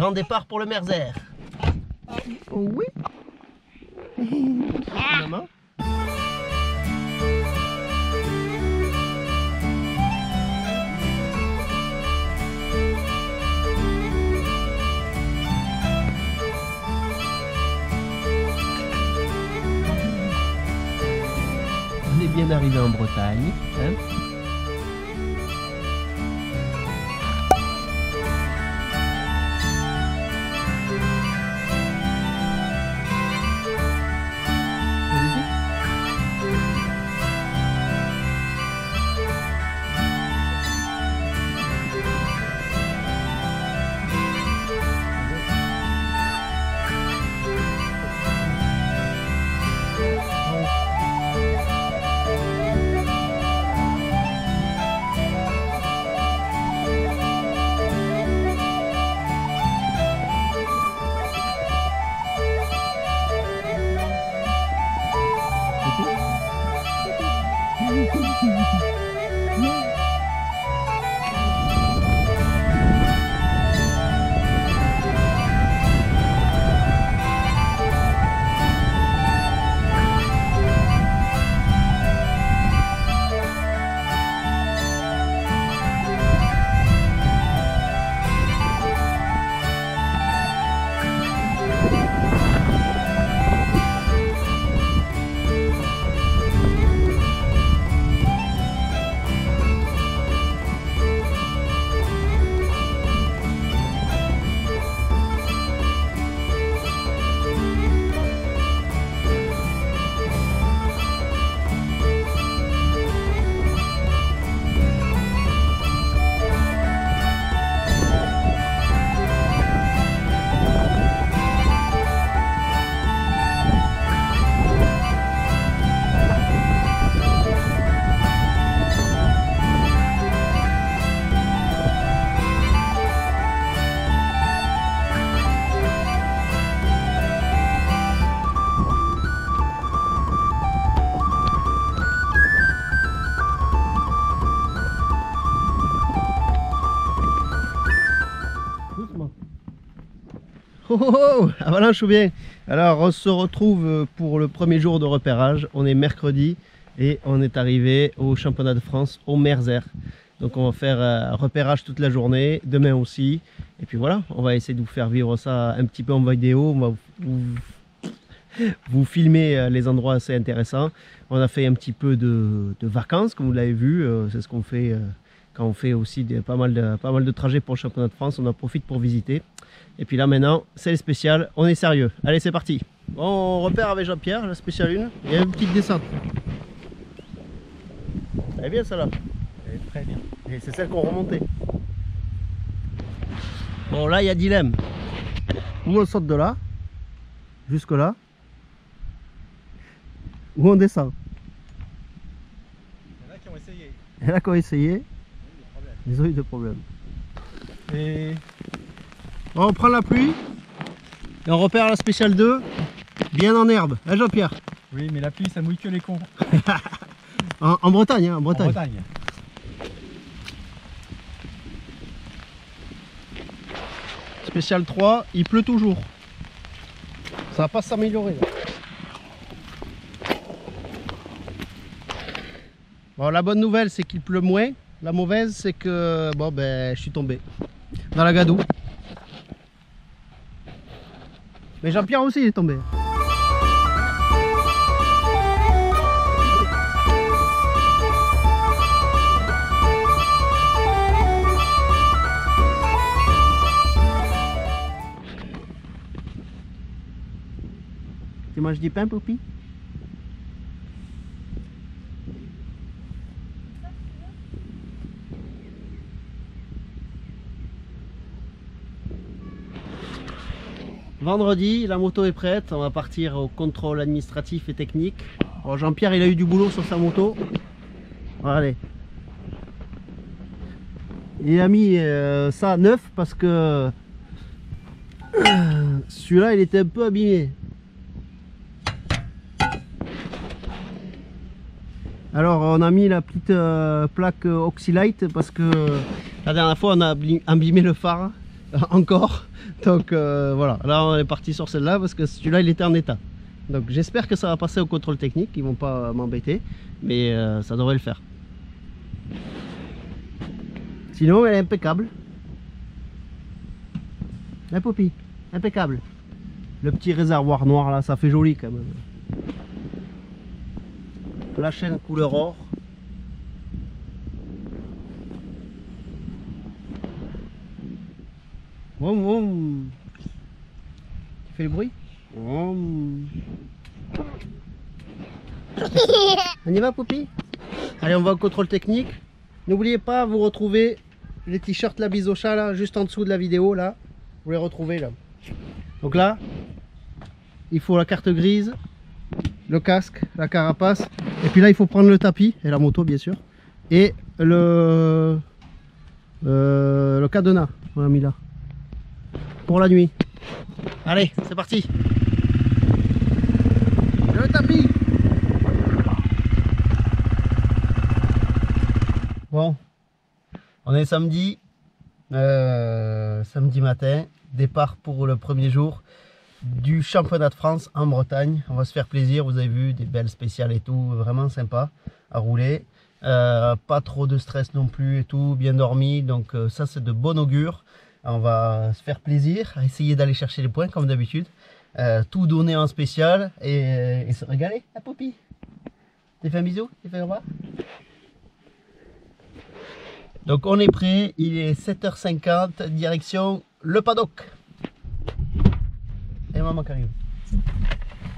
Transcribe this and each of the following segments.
Grand départ pour le Merzer. Oh oui. Maman. On est bien arrivé en Bretagne. Hein? Oh oh oh, avalanche ou bien? Alors on se retrouve pour le premier jour de repérage. On est mercredi et on est arrivé au championnat de France au Merzer. Donc on va faire un repérage toute la journée, demain aussi. Et puis voilà, on va essayer de vous faire vivre ça un petit peu en vidéo. On va vous filmer les endroits assez intéressants. On a fait un petit peu de vacances, comme vous l'avez vu. C'est ce qu'on fait quand on fait aussi pas mal de trajets pour le championnat de France. On en profite pour visiter. Et puis là maintenant, c'est le spécial, on est sérieux. Allez, c'est parti. Bon, on repère avec Jean-Pierre, la spéciale 1. Il y a une petite descente. Elle est bien celle-là. Elle est très bien. Et c'est celle qu'on remontait. Bon, là il y a dilemme. Ou on saute de là, jusque là, ou on descend. Il y en a qui ont essayé. Il y en a qui ont essayé. Ils ont eu des problèmes. Et Bon, on prend la pluie et on repère la spéciale 2 bien en herbe, hein Jean-Pierre? oui, mais la pluie ça mouille que les cons. En Bretagne, hein, en Bretagne. En Bretagne. Spécial 3, il pleut toujours. Ça va pas s'améliorer. Bon, la bonne nouvelle c'est qu'il pleut moins. La mauvaise c'est que bon ben je suis tombé dans la gadoue. Mais Jean-Pierre aussi il est tombé. Tu manges du pain, Poupie? Vendredi, la moto est prête, on va partir au contrôle administratif et technique. Bon, Jean-Pierre il a eu du boulot sur sa moto. Allez. Il a mis ça neuf parce que celui-là il était un peu abîmé. Alors on a mis la petite plaque Oxylite parce que la dernière fois on a abîmé le phare encore. Donc voilà, là on est parti sur celle-là parce que celui-là il était en état. Donc j'espère que ça va passer au contrôle technique, ils vont pas m'embêter, mais ça devrait le faire. Sinon elle est impeccable. La Poppy, impeccable. Le petit réservoir noir là, ça fait joli quand même. La chaîne couleur or. Vroom, vroom. Tu fais le bruit? Vroom. On y va, Poppy? Allez, on va au contrôle technique. N'oubliez pas, vous retrouvez les t-shirts La Bise au Chat là, juste en dessous de la vidéo là. Vous les retrouvez là. Donc là, il faut la carte grise, le casque, la carapace, et puis là il faut prendre le tapis et la moto bien sûr, et le cadenas. On l'a mis là pour la nuit. Allez, c'est parti. Le tapis. Bon, on est samedi, samedi matin, départ pour le premier jour du championnat de France en Bretagne. On va se faire plaisir, vous avez vu, des belles spéciales et tout, vraiment sympa à rouler. Pas trop de stress non plus et tout, bien dormi, donc ça c'est de bon augure. On va se faire plaisir, essayer d'aller chercher les points comme d'habitude, tout donner en spécial et se régaler. La Poppy, t'es fait un bisou? T'es fait au revoir? Donc on est prêt, il est 7h50, direction le paddock. Et maman qui arrive.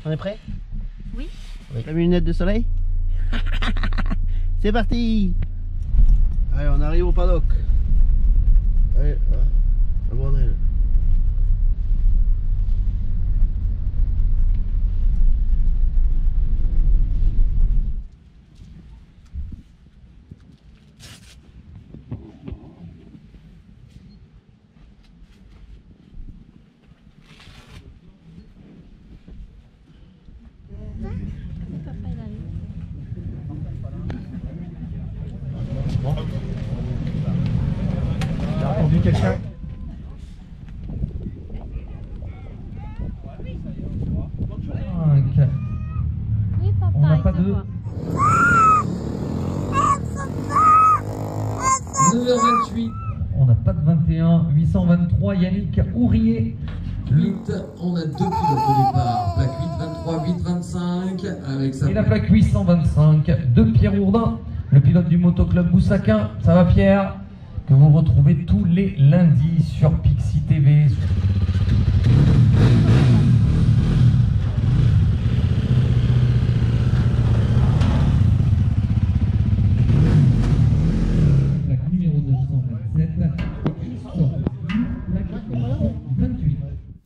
On est prêt? Oui. T'as mes lunettes de soleil? C'est parti. Allez, on arrive au paddock. Allez, le bordel. J'ai entendu quelqu'un. Oui, papa, On n'a pas il te de- voit. 9h28, on n'a pas de 21, 823, Yannick Ourier. 8, on a deux pilotes au départ. Plaque 8, 23, 8, 25. Avec sa Et la plaque 825 de Pierre Ourdin, le pilote du motoclub Boussaquin. Ça va Pierre? Que vous retrouvez tous les lundis sur Pixie TV. Plaque numéro 227. Plaque 28.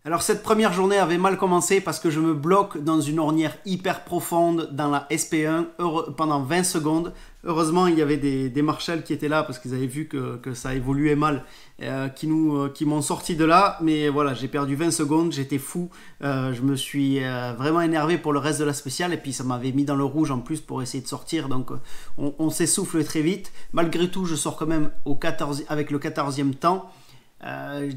Alors cette première journée avait mal commencé parce que je me bloque dans une ornière hyper profonde dans la SP1 pendant 20 secondes. Heureusement il y avait des marshals qui étaient là parce qu'ils avaient vu que ça évoluait mal, qui m'ont sorti de là. Mais voilà, j'ai perdu 20 secondes, j'étais fou, je me suis vraiment énervé pour le reste de la spéciale et puis ça m'avait mis dans le rouge en plus pour essayer de sortir. Donc on s'essouffle très vite. Malgré tout je sors quand même avec le 14e temps.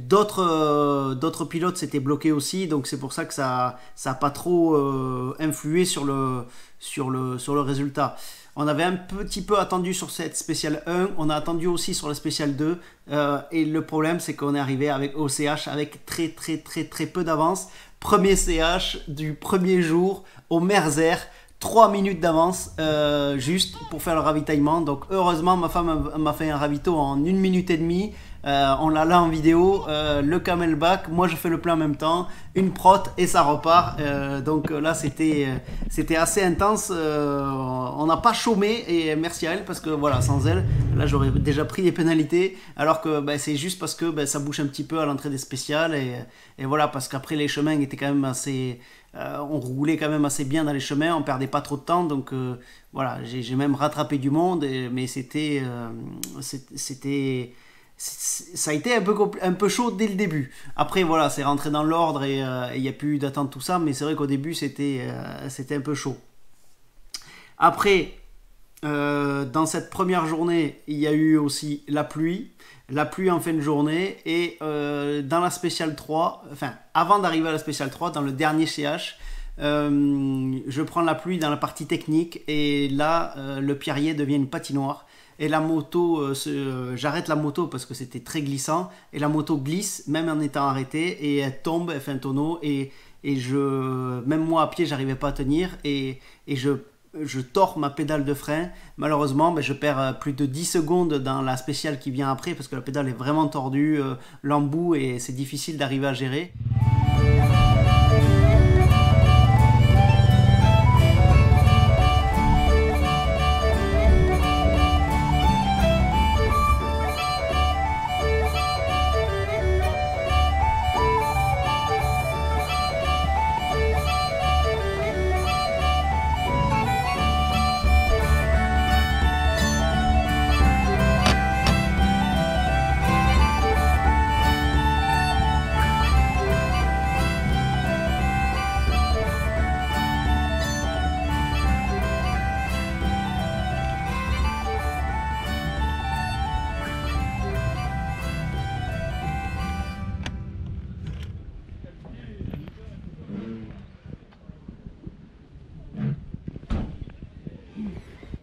D'autres pilotes s'étaient bloqués aussi, donc c'est pour ça que ça a pas trop influé sur le résultat. On avait un petit peu attendu sur cette spéciale 1, on a attendu aussi sur la spéciale 2, et le problème c'est qu'on est arrivé au CH avec très peu d'avance. Premier CH du premier jour au Merzer, 3 minutes d'avance juste pour faire le ravitaillement. Donc heureusement ma femme m'a fait un ravito en 1 minute et demie. On l'a là en vidéo, le camelback, moi je fais le plein en même temps, une prot et ça repart. Donc là c'était assez intense, on n'a pas chômé et merci à elle parce que voilà, sans elle là j'aurais déjà pris des pénalités, alors que c'est juste parce que ça bouge un petit peu à l'entrée des spéciales et voilà, parce qu'après les chemins étaient quand même assez... on roulait quand même assez bien dans les chemins, on perdait pas trop de temps, donc voilà, j'ai même rattrapé du monde, mais ça a été un peu chaud dès le début. Après voilà, c'est rentré dans l'ordre et il n'y a plus d'attente tout ça, mais c'est vrai qu'au début c'était un peu chaud. Après dans cette première journée, il y a eu aussi la pluie en fin de journée, et dans la spéciale 3, enfin avant d'arriver à la spéciale 3, dans le dernier CH, je prends la pluie dans la partie technique, et là le pierrier devient une patinoire, et la moto, j'arrête la moto parce que c'était très glissant, et la moto glisse même en étant arrêtée, et elle tombe, elle fait un tonneau, et même moi à pied j'arrivais pas à tenir, et je tords ma pédale de frein. Malheureusement, je perds plus de 10 secondes dans la spéciale qui vient après, parce que la pédale est vraiment tordue, l'embout, et c'est difficile d'arriver à gérer.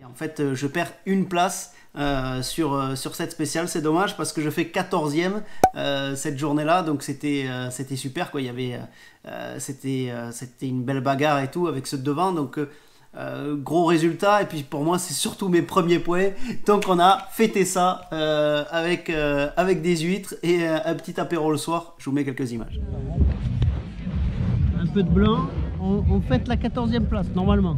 En fait, je perds une place sur cette spéciale. C'est dommage parce que je fais 14e cette journée-là, donc c'était super, quoi. C'était une belle bagarre et tout avec ceux de devant, donc gros résultat. Et puis pour moi, c'est surtout mes premiers points. Donc on a fêté ça avec des huîtres et un petit apéro le soir. Je vous mets quelques images. Un peu de blanc. On fête la 14e place normalement.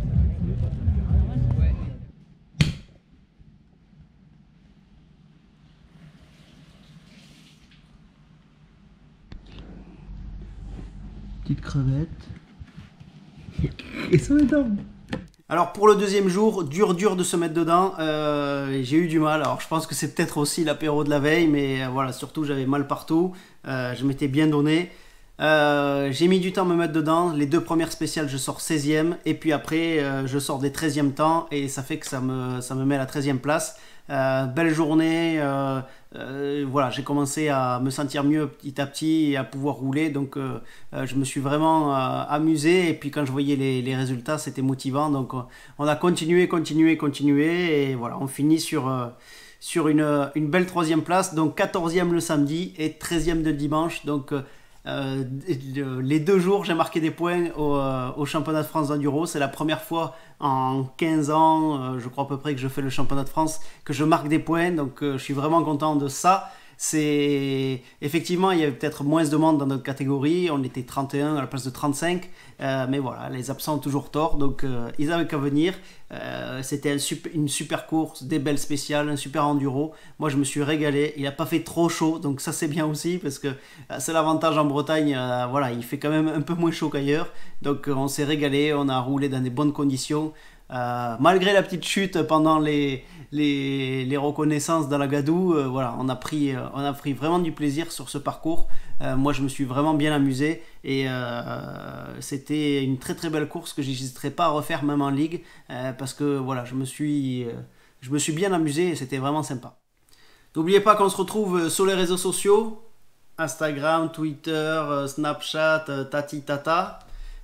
Petite crevette. Et ça m'étonne. Alors pour le deuxième jour, dur de se mettre dedans, j'ai eu du mal. Alors je pense que c'est peut-être aussi l'apéro de la veille, mais voilà, surtout j'avais mal partout, je m'étais bien donné. J'ai mis du temps à me mettre dedans. Les deux premières spéciales je sors 16e, et puis après je sors des 13e temps, et ça fait que ça me met à la 13e place. Belle journée, voilà, j'ai commencé à me sentir mieux petit à petit et à pouvoir rouler, donc je me suis vraiment amusé, et puis quand je voyais les résultats c'était motivant, donc on a continué, et voilà, on finit sur une belle 3e place, donc 14e le samedi et 13e de dimanche, donc les 2 jours j'ai marqué des points au championnat de France d'enduro. C'est la première fois en 15 ans, je crois à peu près, que je fais le championnat de France, que je marque des points, donc je suis vraiment content de ça. Effectivement, il y avait peut-être moins de monde dans notre catégorie, on était 31 à la place de 35, mais voilà, les absents ont toujours tort, donc ils avaient qu'à venir. C'était une super course, des belles spéciales, un super enduro. Moi je me suis régalé, il n'a pas fait trop chaud, donc ça c'est bien aussi, parce que c'est l'avantage en Bretagne, voilà, il fait quand même un peu moins chaud qu'ailleurs, donc on s'est régalé, on a roulé dans des bonnes conditions. Malgré la petite chute pendant les reconnaissances dans la Gadoue, voilà, on a pris vraiment du plaisir sur ce parcours. Moi je me suis vraiment bien amusé, et c'était une très belle course que j'hésiterai pas à refaire même en ligue, parce que voilà, je me suis bien amusé et c'était vraiment sympa. N'oubliez pas qu'on se retrouve sur les réseaux sociaux, Instagram, Twitter, Snapchat, Tati Tata.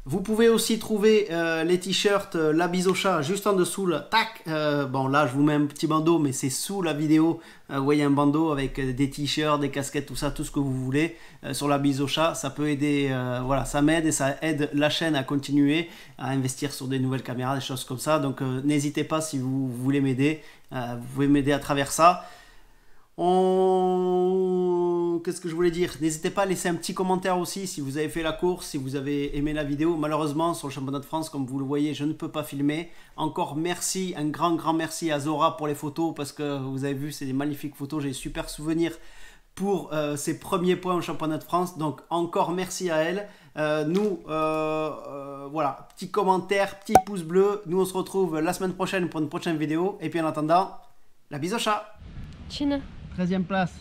Vous pouvez aussi trouver les t-shirts La Bise au Chat juste en dessous, là, tac. Bon là je vous mets un petit bandeau, mais c'est sous la vidéo. Vous voyez un bandeau avec des t-shirts, des casquettes, tout ça, tout ce que vous voulez sur La Bise au Chat. Ça peut aider, voilà, ça m'aide et ça aide la chaîne à continuer à investir sur des nouvelles caméras, des choses comme ça. Donc n'hésitez pas, si vous voulez m'aider, vous pouvez m'aider à travers ça. Qu'est-ce que je voulais dire? N'hésitez pas à laisser un petit commentaire aussi si vous avez fait la course, si vous avez aimé la vidéo. Malheureusement, sur le championnat de France, comme vous le voyez, je ne peux pas filmer. Encore merci, un grand merci à Zora pour les photos, parce que vous avez vu, c'est des magnifiques photos. J'ai des super souvenirs pour ses premiers points au championnat de France. Donc encore merci à elle. Voilà, petit commentaire, petit pouce bleu. Nous on se retrouve la semaine prochaine pour une prochaine vidéo. Et puis en attendant, la bise au chat. Chine. 13e place.